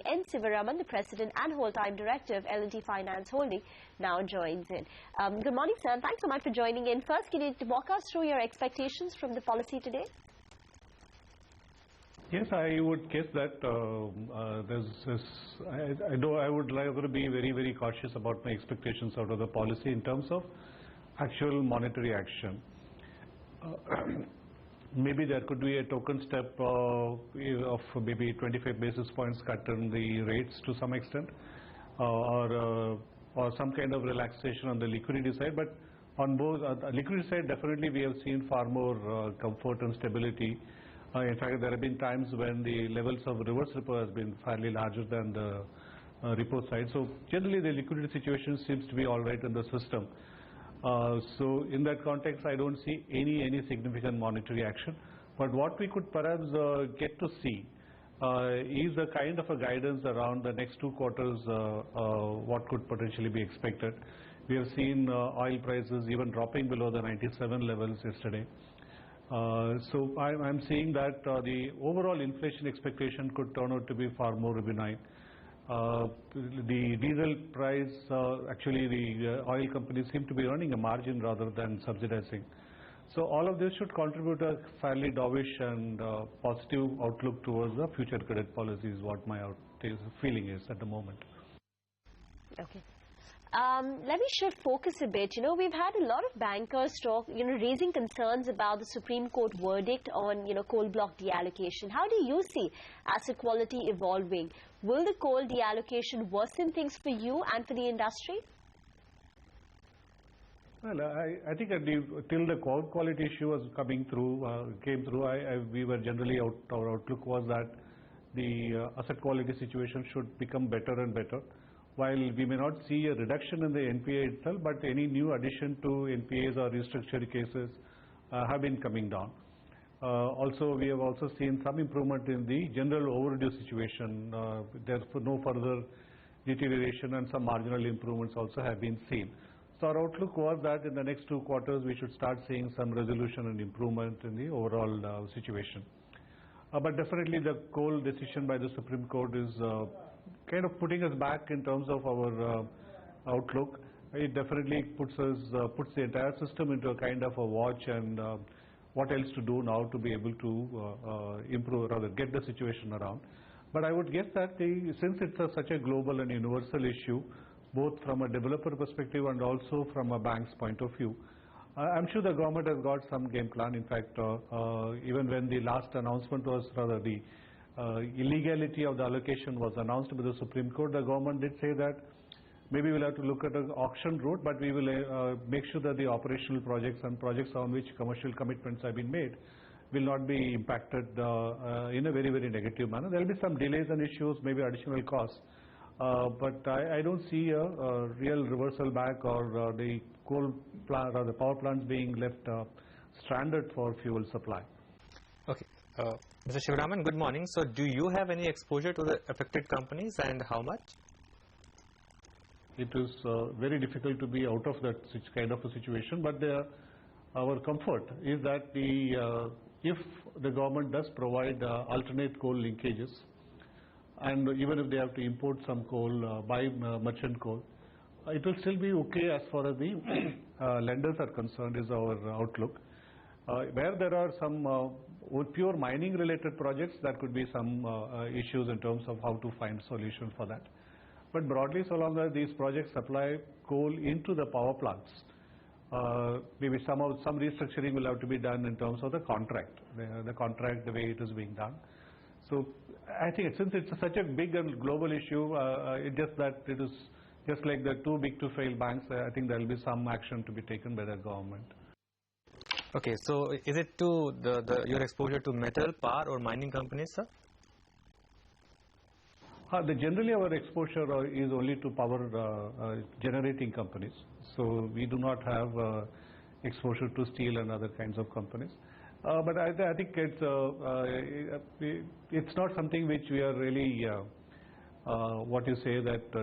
N. Sivaraman, the President and Wholetime Director of L&T Finance Holdings, now joins in. Good morning, sir, and thanks so much for joining in. First, can you walk us through your expectations from the policy today? Yes, I would guess that I would like to be very, very cautious about my expectations out of the policy in terms of actual monetary action. Maybe there could be a token step of maybe 25 basis points cut in the rates to some extent, or some kind of relaxation on the liquidity side. But on both liquidity side, definitely we have seen far more comfort and stability. In fact, there have been times when the levels of reverse repo has been fairly larger than the repo side. So generally, the liquidity situation seems to be all right in the system. So in that context, I don't see any significant monetary action. But what we could perhaps get to see is a kind of a guidance around the next 2 quarters, what could potentially be expected. We have seen oil prices even dropping below the 97 levels yesterday. So I'm seeing that the overall inflation expectation could turn out to be far more benign. The diesel price, actually the oil companies seem to be earning a margin rather than subsidizing. So all of this should contribute a fairly dovish and positive outlook towards the future credit policy is what my feeling is at the moment. Okay. Let me shift focus a bit. We've had a lot of bankers talk, raising concerns about the Supreme Court verdict on, coal block deallocation. How do you see asset quality evolving? Will the coal deallocation worsen things for you and for the industry? Well, I think till the coal quality issue was came through, we were generally our outlook was that the asset quality situation should become better and better. While we may not see a reduction in the NPA itself, but any new addition to NPAs or restructured cases have been coming down. Also, we have also seen some improvement in the general overdue situation. There's no further deterioration, and some marginal improvements also have been seen. So our outlook was that in the next 2 quarters, we should start seeing some resolution and improvement in the overall situation. But definitely the coal decision by the Supreme Court is kind of putting us back in terms of our outlook. It definitely puts the entire system into a kind of a watch and what else to do now to be able to improve, rather get the situation around. But I would guess that since it's such a global and universal issue, both from a developer perspective and also from a bank's point of view, I'm sure the government has got some game plan. In fact, even when the last announcement was, rather the illegality of the allocation was announced by the Supreme Court, the government did say that maybe we'll have to look at an auction route, but we will make sure that the operational projects and projects on which commercial commitments have been made will not be impacted in a very, very negative manner. There will be some delays and issues, maybe additional costs. But I don't see a real reversal back or the coal plant or the power plants being left stranded for fuel supply. Okay. Mr. Sivaraman, good morning. So do you have any exposure to the affected companies and how much? It is very difficult to be out of that kind of a situation, but our comfort is that if the government does provide alternate coal linkages, and even if they have to import some coal, buy merchant coal, it will still be okay as far as the lenders are concerned, is our outlook. Where there are some pure mining related projects, there could be some issues in terms of how to find solution for that. But broadly, so long as these projects supply coal into the power plants, maybe some restructuring will have to be done in terms of the contract, the way it is being done. So I think since it's such a big and global issue, it's just that it is just like the too big to fail banks. I think there will be some action to be taken by the government. Okay, so is it to your exposure to metal, power or mining companies, sir? Generally our exposure is only to power generating companies. So we do not have exposure to steel and other kinds of companies. But I think it's not something which we are really,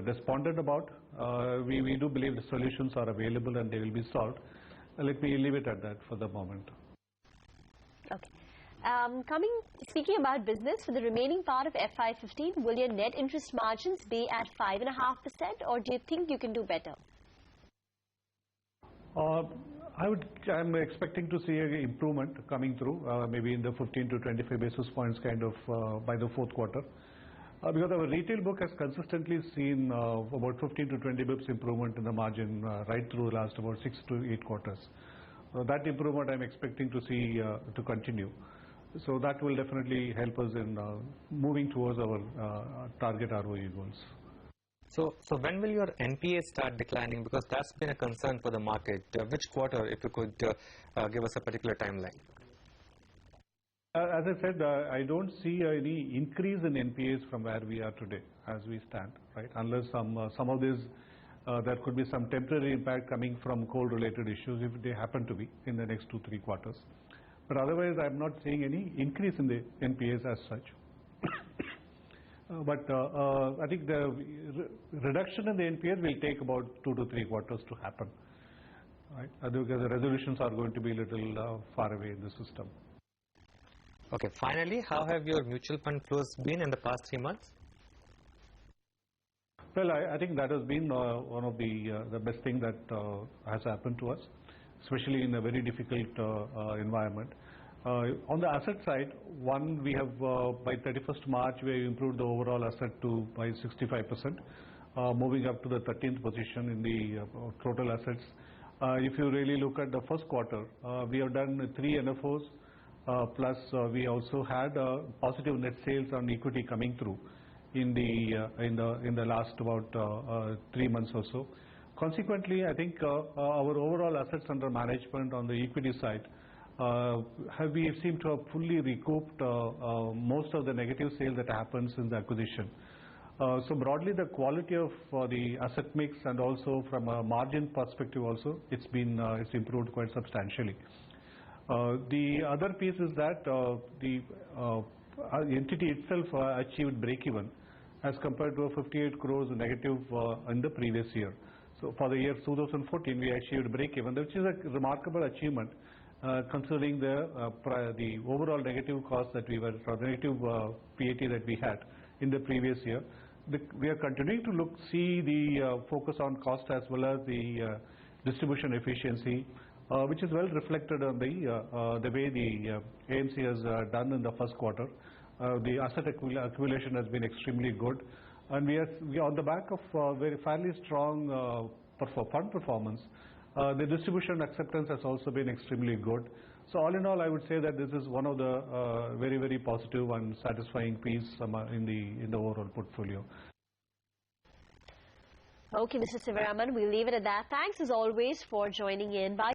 despondent about. We do believe the solutions are available and they will be solved. Let me leave it at that for the moment. Okay. Speaking about business, for the remaining part of FY15, will your net interest margins be at 5.5%, or do you think you can do better? I'm expecting to see an improvement coming through, maybe in the 15 to 25 basis points kind of by the fourth quarter. Because our retail book has consistently seen about 15 to 20 bips improvement in the margin right through the last about 6 to 8 quarters. That improvement I'm expecting to see to continue. So that will definitely help us in moving towards our target ROE goals. So when will your NPA start declining? Because that's been a concern for the market. Which quarter, if you could give us a particular timeline? As I said, I don't see any increase in NPAs from where we are today as we stand, right? Unless some of these, there could be some temporary impact coming from coal-related issues if they happen to be in the next 2-3 quarters. But otherwise, I'm not seeing any increase in the NPAs as such. But I think the reduction in the NPAs will take about 2 to 3 quarters to happen, right? Because the resolutions are going to be a little far away in the system. Okay, finally, how have your mutual fund flows been in the past 3 months? Well, I think that has been one of the best thing that has happened to us, especially in a very difficult environment. On the asset side, one, we have by 31st March, we have improved the overall asset to by 65%, moving up to the 13th position in the total assets. If you really look at the first quarter, we have done 3 NFOs, plus we also had positive net sales on equity coming through in the last about 3 months or so. Consequently, I think our overall assets under management on the equity side we seem to have fully recouped most of the negative sales that happened since the acquisition. So broadly, the quality of the asset mix and also from a margin perspective also, it's improved quite substantially. The other piece is that the entity itself achieved break-even as compared to a 58 crores negative in the previous year. So for the year 2014, we achieved break-even, which is a remarkable achievement considering the overall negative cost that we were, negative PAT that we had in the previous year. We are continuing to see the focus on cost as well as the distribution efficiency, which is well reflected on the way the AMC has done in the first quarter. The asset accumulation has been extremely good, and we are on the back of very fairly strong fund performance. The distribution acceptance has also been extremely good. So all in all, I would say that this is one of the very, very positive and satisfying piece in the overall portfolio. Okay, Mr. Sivaraman, we'll leave it at that. Thanks as always for joining in. Bye.